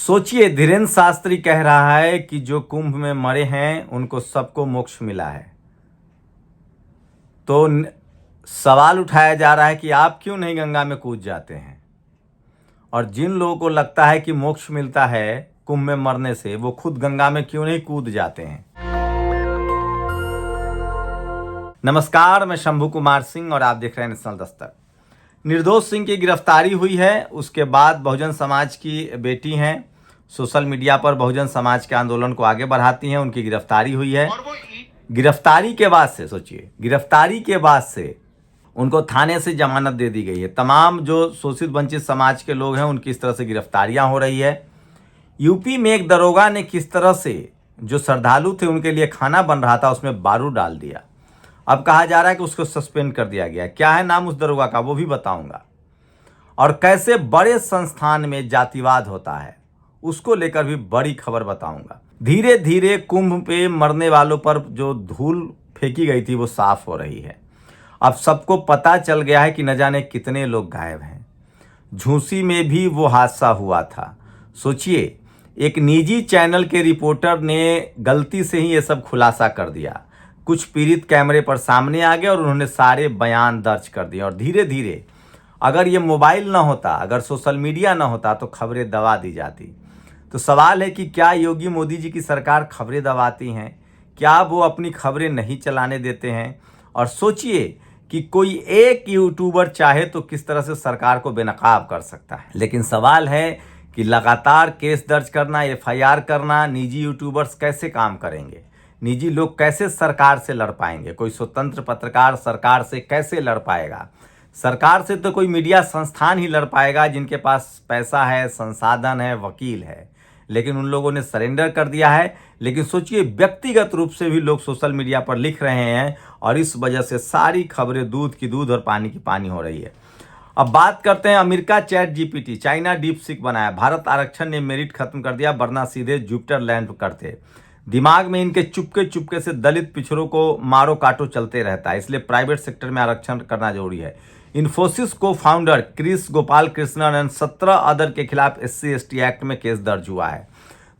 सोचिए, धीरेन्द्र शास्त्री कह रहा है कि जो कुंभ में मरे हैं उनको सबको मोक्ष मिला है। तो सवाल उठाया जा रहा है कि आप क्यों नहीं गंगा में कूद जाते हैं। और जिन लोगों को लगता है कि मोक्ष मिलता है कुंभ में मरने से, वो खुद गंगा में क्यों नहीं कूद जाते हैं। नमस्कार, मैं शंभू कुमार सिंह और आप देख रहे हैं नेशनल दस्तक। निर्दोष सिंह की गिरफ्तारी हुई है। उसके बाद बहुजन समाज की बेटी हैं, सोशल मीडिया पर बहुजन समाज के आंदोलन को आगे बढ़ाती हैं, उनकी गिरफ्तारी हुई है। गिरफ्तारी के बाद से सोचिए, गिरफ्तारी के बाद से उनको थाने से जमानत दे दी गई है। तमाम जो शोषित वंचित समाज के लोग हैं उनकी इस तरह से गिरफ्तारियां हो रही है। यूपी में एक दरोगा ने किस तरह से जो श्रद्धालु थे उनके लिए खाना बन रहा था उसमें बारूद डाल दिया। अब कहा जा रहा है कि उसको सस्पेंड कर दिया गया। क्या है नाम उस दरोगा का वो भी बताऊंगा। और कैसे बड़े संस्थान में जातिवाद होता है उसको लेकर भी बड़ी खबर बताऊंगा। धीरे धीरे कुंभ पे मरने वालों पर जो धूल फेंकी गई थी वो साफ हो रही है। अब सबको पता चल गया है कि न जाने कितने लोग गायब हैं। झूसी में भी वो हादसा हुआ था। सोचिए, एक निजी चैनल के रिपोर्टर ने गलती से ही ये सब खुलासा कर दिया। कुछ पीड़ित कैमरे पर सामने आ गए और उन्होंने सारे बयान दर्ज कर दिए। और धीरे धीरे अगर ये मोबाइल ना होता, अगर सोशल मीडिया ना होता तो खबरें दबा दी जाती। तो सवाल है कि क्या योगी मोदी जी की सरकार खबरें दबाती हैं? क्या वो अपनी खबरें नहीं चलाने देते हैं? और सोचिए कि कोई एक यूट्यूबर चाहे तो किस तरह से सरकार को बेनकाब कर सकता है। लेकिन सवाल है कि लगातार केस दर्ज करना, एफआईआर करना, निजी यूट्यूबर्स कैसे काम करेंगे? निजी लोग कैसे सरकार से लड़ पाएंगे? कोई स्वतंत्र पत्रकार सरकार से कैसे लड़ पाएगा? सरकार से तो कोई मीडिया संस्थान ही लड़ पाएगा जिनके पास पैसा है, संसाधन है, वकील है। लेकिन उन लोगों ने सरेंडर कर दिया है। लेकिन सोचिए, व्यक्तिगत रूप से भी लोग सोशल मीडिया पर लिख रहे हैं और इस वजह से सारी खबरें दूध की दूध और पानी की पानी हो रही है। अब बात करते हैं America chat GPT, China deep seek बनाया, भारत आरक्षण ने मेरिट खत्म कर दिया वरना सीधे जुपिटर लैंड करते। दिमाग में इनके चुपके चुपके से दलित पिछड़ों को मारो काटो चलते रहता है, इसलिए प्राइवेट सेक्टर में आरक्षण करना जरूरी है। इन्फोसिस को founder Kris Gopal Krishnan and 17 other के खिलाफ SC/ST एक्ट में केस दर्ज हुआ है।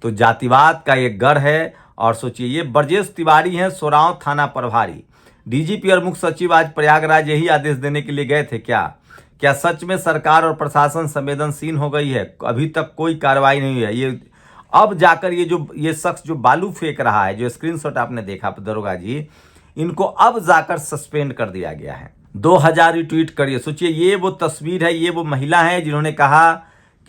तो जातिवाद का ये गढ़ है। और सोचिए, ये ब्रजेश तिवारी हैं, सोरांव थाना प्रभारी। डीजीपी और मुख्य सचिव आज प्रयागराज यही आदेश देने के लिए गए थे। क्या सच में सरकार और प्रशासन संवेदनशील हो गई है? अभी तक कोई कार्रवाई नहीं हुई है। ये अब जाकर ये शख्स जो बालू फेंक रहा है, जो स्क्रीनशॉट आपने देखा दरोगा जी, इनको अब जाकर सस्पेंड कर दिया गया है। 2000 रिट्वीट करिए। सोचिए, ये वो तस्वीर है, ये वो महिला है जिन्होंने कहा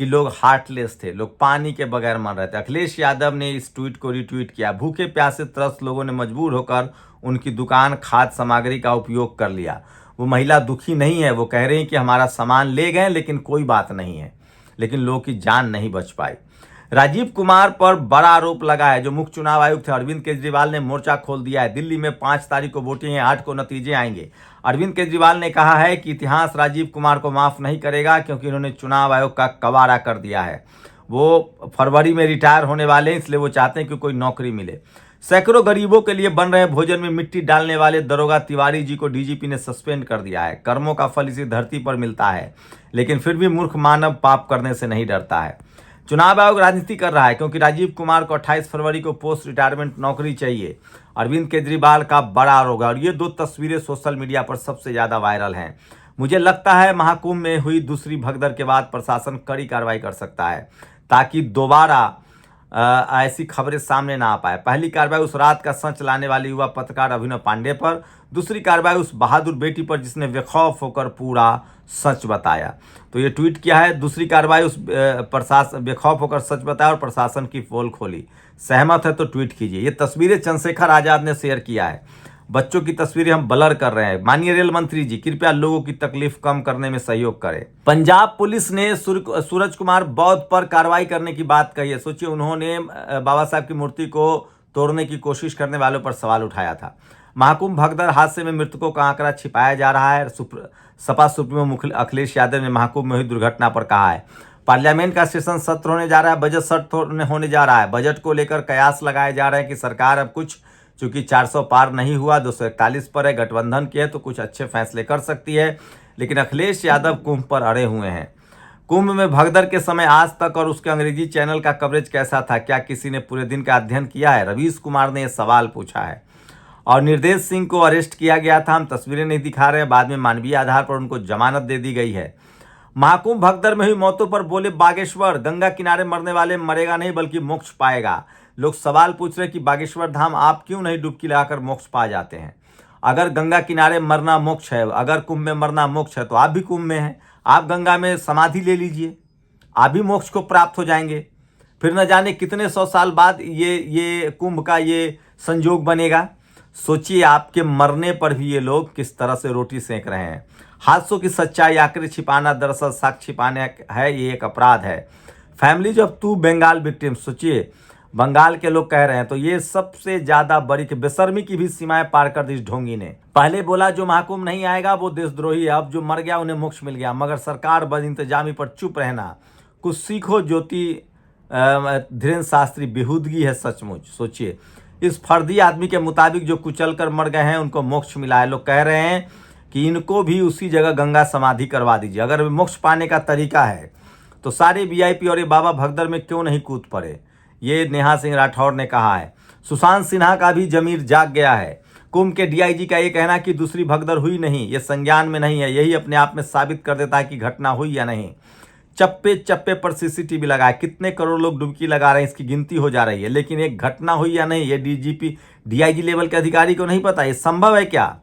कि लोग हार्टलेस थे, लोग पानी के बगैर मर रहे थे। अखिलेश यादव ने इस ट्वीट को रिट्वीट किया। भूखे प्यासे त्रस्त लोगों ने मजबूर होकर उनकी दुकान खाद्य सामग्री का उपयोग कर लिया। वो महिला दुखी नहीं है, वो कह रही है कि हमारा सामान ले गए लेकिन कोई बात नहीं है, लेकिन लोगों की जान नहीं बच पाई। राजीव कुमार पर बड़ा आरोप लगा है। जो मुख्य चुनाव आयुक्त थे अरविंद केजरीवाल ने मोर्चा खोल दिया है। दिल्ली में 5 तारीख को वोटिंग है, 8 को नतीजे आएंगे। अरविंद केजरीवाल ने कहा है कि इतिहास राजीव कुमार को माफ नहीं करेगा क्योंकि उन्होंने चुनाव आयोग का कबाड़ा कर दिया है। वो फरवरी में रिटायर होने वाले हैं, इसलिए वो चाहते हैं कि कोई नौकरी मिले। सैकड़ों गरीबों के लिए बन रहे भोजन में मिट्टी डालने वाले दरोगा तिवारी जी को डीजीपी ने सस्पेंड कर दिया है। कर्मों का फल इसी धरती पर मिलता है, लेकिन फिर भी मूर्ख मानव पाप करने से नहीं डरता है। चुनाव आयोग राजनीति कर रहा है क्योंकि राजीव कुमार को 28 फरवरी को पोस्ट रिटायरमेंट नौकरी चाहिए। अरविंद केजरीवाल का बड़ा आरोप है और ये 2 तस्वीरें सोशल मीडिया पर सबसे ज्यादा वायरल हैं। मुझे लगता है महाकुंभ में हुई दूसरी भगदड़ के बाद प्रशासन कड़ी कार्रवाई कर सकता है ताकि दोबारा ऐसी खबरें सामने ना आ पाए। पहली कार्रवाई उस रात का सच लाने वाले युवा पत्रकार अभिनव पांडे पर, दूसरी कार्रवाई उस बहादुर बेटी पर जिसने बेखौफ होकर पूरा सच बताया। तो ये ट्वीट किया है। दूसरी कार्रवाई उस बेखौफ होकर सच बताया और प्रशासन की पोल खोली। सहमत है तो ट्वीट कीजिए। ये तस्वीरें चंद्रशेखर आजाद ने शेयर किया है। बच्चों की तस्वीरें हम ब्लर कर रहे हैं। माननीय रेल मंत्री जी, कृपया लोगों की तकलीफ कम करने में सहयोग करें। पंजाब पुलिस ने सूरज कुमार बौद्ध पर कार्रवाई करने की बात कही है। सोचिए, उन्होंने बाबा साहब की मूर्ति को तोड़ने की कोशिश करने वालों पर सवाल उठाया था। महाकुंभ भगदड़ हादसे में मृतकों का आंकड़ा छिपाया जा रहा है। सपा सुप्रीमो अखिलेश यादव ने महाकुंभ में हुई दुर्घटना पर कहा है पार्लियामेंट का सेशन सत्र होने जा रहा है, बजट सत्र होने जा रहा है। बजट को लेकर कयास लगाए जा रहे हैं कि सरकार अब कुछ, चूंकि 400 पार नहीं हुआ, 241 पर है, गठबंधन की है, तो कुछ अच्छे फैसले कर सकती है। लेकिन अखिलेश यादव कुंभ पर अड़े हुए हैं। कुंभ में भगदड़ के समय आज तक और उसके अंग्रेजी चैनल का कवरेज कैसा था? क्या किसी ने पूरे दिन का अध्ययन किया है? रवीश कुमार ने यह सवाल पूछा है। और निर्देश सिंह को अरेस्ट किया गया था, हम तस्वीरें नहीं दिखा रहे, बाद में मानवीय आधार पर उनको जमानत दे दी गई है। महाकुंभ भगदड़ में हुई मौतों पर बोले बागेश्वर, गंगा किनारे मरने वाले मरेगा नहीं बल्कि मोक्ष पाएगा। लोग सवाल पूछ रहे कि बागेश्वर धाम आप क्यों नहीं डुबकी लगाकर मोक्ष पा जाते हैं? अगर गंगा किनारे मरना मोक्ष है, अगर कुंभ में मरना मोक्ष है, तो आप भी कुंभ में हैं, आप गंगा में समाधि ले लीजिए, आप भी मोक्ष को प्राप्त हो जाएंगे। फिर न जाने कितने 100 साल बाद ये कुंभ का ये संयोग बनेगा। सोचिए, आपके मरने पर भी ये लोग किस तरह से रोटी सेंक रहे हैं। हादसों की सच्चाई आखिर छिपाना दरअसल साक्ष्य छिपाने है, ये एक अपराध है। फैमिलीज ऑफ 2 बंगाल विक्टिम, सोचिए बंगाल के लोग कह रहे हैं, तो ये सबसे ज्यादा बड़ी बेशर्मी की भी सीमाएं पार कर दी इस ढोंगी ने। पहले बोला जो महाकुंभ नहीं आएगा वो देशद्रोही है, अब जो मर गया उन्हें मोक्ष मिल गया। मगर सरकार बदइंतजामी पर चुप रहना। कुछ सीखो ज्योति धीरेन्द्र शास्त्री, बेहूदगी है सचमुच। सोचिए, इस फर्जी आदमी के मुताबिक जो कुचल कर मर गए हैं उनको मोक्ष मिला है। लोग कह रहे हैं कि इनको भी उसी जगह गंगा समाधि करवा दीजिए। अगर मोक्ष पाने का तरीका है तो सारे वीआईपी और ये बाबा भगदड़ में क्यों नहीं कूद पड़े? ये नेहा सिंह राठौर ने कहा है। सुशांत सिन्हा का भी जमीर जाग गया है। कुंभ के डीआईजी का ये कहना कि दूसरी भगदड़ हुई नहीं, ये संज्ञान में नहीं है, यही अपने आप में साबित कर देता है कि घटना हुई या नहीं। चप्पे चप्पे पर सीसीटीवी लगाए, कितने करोड़ लोग डुबकी लगा रहे हैं इसकी गिनती हो जा रही है, लेकिन एक घटना हुई या नहीं ये डीजीपी डीआईजी लेवल के अधिकारी को नहीं पता। ये संभव है क्या?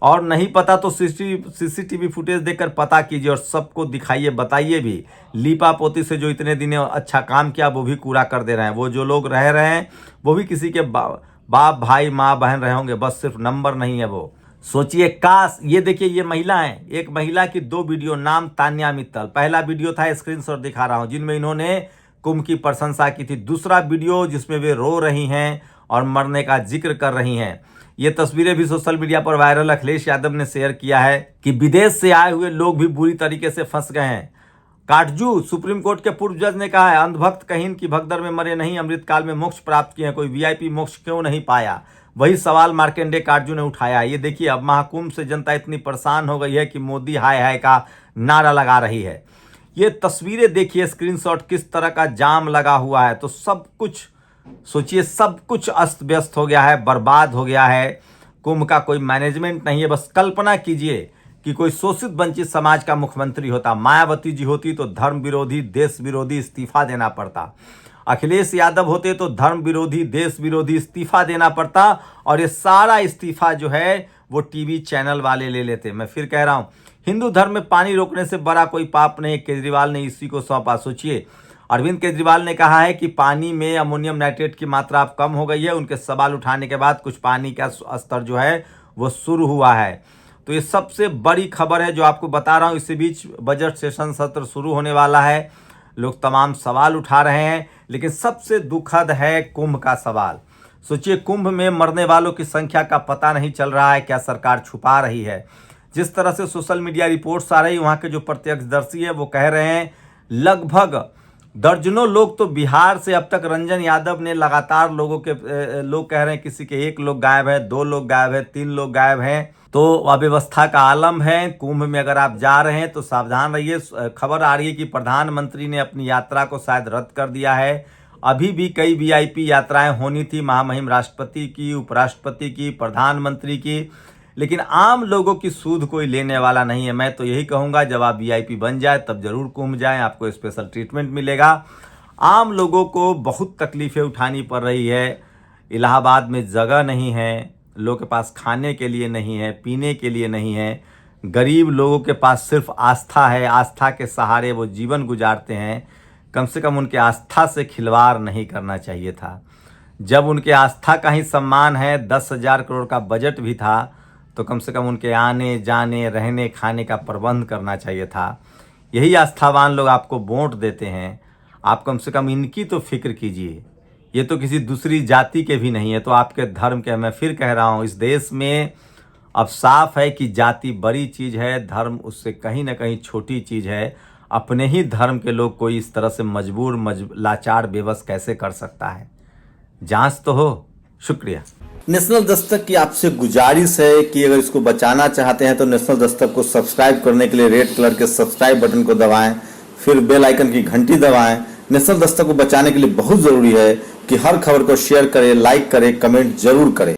और नहीं पता तो सीसीटीवी फुटेज देखकर पता कीजिए और सबको दिखाइए, बताइए भी। लीपा पोती से जो इतने दिन अच्छा काम किया वो भी कूड़ा कर दे रहे हैं। वो जो लोग रह रहे हैं वो भी किसी के बाप भाई माँ बहन रहे होंगे, बस सिर्फ नंबर नहीं है वो। सोचिए, काश ये देखिए, ये महिला है, एक महिला की 2 वीडियो, नाम तान्या मित्तल। पहला वीडियो था, स्क्रीनशॉट दिखा रहा हूं, जिनमें इन्होंने कुंभ की प्रशंसा की थी। दूसरा वीडियो जिसमें वे रो रही हैं और मरने का जिक्र कर रही हैं। ये तस्वीरें भी सोशल मीडिया पर वायरल अखिलेश यादव ने शेयर किया है कि विदेश से आए हुए लोग भी बुरी तरीके से फंस गए हैं। काटजू, सुप्रीम कोर्ट के पूर्व जज ने कहा है, अंधभक्त कहीं की भगदड़ में मरे नहीं, अमृतकाल में मोक्ष प्राप्त किए हैं, कोई वीआईपी मोक्ष क्यों नहीं पाया? वही सवाल मार्कंडे काटजू ने उठाया। ये देखिए, अब महाकुंभ से जनता इतनी परेशान हो गई है कि मोदी हाय हाय का नारा लगा रही है। ये तस्वीरें देखिए, स्क्रीनशॉट, किस तरह का जाम लगा हुआ है। तो सब कुछ सोचिए, सब कुछ अस्त व्यस्त हो गया है, बर्बाद हो गया है। कुंभ का कोई मैनेजमेंट नहीं है। बस कल्पना कीजिए कि कोई शोषित वंचित समाज का मुख्यमंत्री होता, मायावती जी होती तो धर्म विरोधी देश विरोधी इस्तीफा देना पड़ता। अखिलेश यादव होते तो धर्म विरोधी देश विरोधी इस्तीफा देना पड़ता, और ये सारा इस्तीफा जो है वो टीवी चैनल वाले ले लेते। मैं फिर कह रहा हूं, हिंदू धर्म में पानी रोकने से बड़ा कोई पाप नहीं। केजरीवाल ने इसी को सौंपा। सोचिए, अरविंद केजरीवाल ने कहा है कि पानी में अमोनियम नाइट्रेट की मात्रा अब कम हो गई है। उनके सवाल उठाने के बाद कुछ पानी का स्तर जो है वो शुरू हुआ है। तो ये सबसे बड़ी खबर है जो आपको बता रहा हूँ। इसी बीच बजट सेशन सत्र शुरू होने वाला है, लोग तमाम सवाल उठा रहे हैं, लेकिन सबसे दुखद है कुंभ का सवाल। सोचिए, कुंभ में मरने वालों की संख्या का पता नहीं चल रहा है। क्या सरकार छुपा रही है? जिस तरह से सोशल मीडिया रिपोर्ट्स आ रही, वहाँ के जो प्रत्यक्षदर्शी है वो कह रहे हैं लगभग दर्जनों लोग तो बिहार से अब तक रंजन यादव ने लगातार लोग कह रहे हैं किसी के 1 लोग गायब है, 2 लोग गायब है, 3 लोग गायब हैं। तो अव्यवस्था का आलम है। कुंभ में अगर आप जा रहे हैं तो सावधान रहिए। खबर आ रही है कि प्रधानमंत्री ने अपनी यात्रा को शायद रद्द कर दिया है। अभी भी कई वीआईपी यात्राएं होनी थी, महामहिम राष्ट्रपति की, उपराष्ट्रपति की, प्रधानमंत्री की, लेकिन आम लोगों की सूद कोई लेने वाला नहीं है। मैं तो यही कहूँगा, जब आप वीआईपी बन जाए तब जरूर कुंभ जाएं, आपको स्पेशल ट्रीटमेंट मिलेगा। आम लोगों को बहुत तकलीफें उठानी पड़ रही है। इलाहाबाद में जगह नहीं है, लोगों के पास खाने के लिए नहीं है, पीने के लिए नहीं है। गरीब लोगों के पास सिर्फ आस्था है, आस्था के सहारे वो जीवन गुजारते हैं। कम से कम उनके आस्था से खिलवाड़ नहीं करना चाहिए था। जब उनके आस्था का ही सम्मान है, 10,000 करोड़ का बजट भी था, तो कम से कम उनके आने जाने रहने खाने का प्रबंध करना चाहिए था। यही आस्थावान लोग आपको वोट देते हैं, आप कम से कम इनकी तो फिक्र कीजिए। ये तो किसी दूसरी जाति के भी नहीं है, तो आपके धर्म के। मैं फिर कह रहा हूँ, इस देश में अब साफ है कि जाति बड़ी चीज़ है, धर्म उससे कहीं ना कहीं छोटी चीज़ है। अपने ही धर्म के लोग कोई इस तरह से लाचार बेबस कैसे कर सकता है? जांच तो हो। शुक्रिया। नेशनल दस्तक की आपसे गुजारिश है कि अगर इसको बचाना चाहते हैं तो नेशनल दस्तक को सब्सक्राइब करने के लिए रेड कलर के सब्सक्राइब बटन को दबाएं, फिर बेल आइकन की घंटी दबाएं। नेशनल दस्तक को बचाने के लिए बहुत जरूरी है कि हर खबर को शेयर करें, लाइक करें, कमेंट जरूर करें।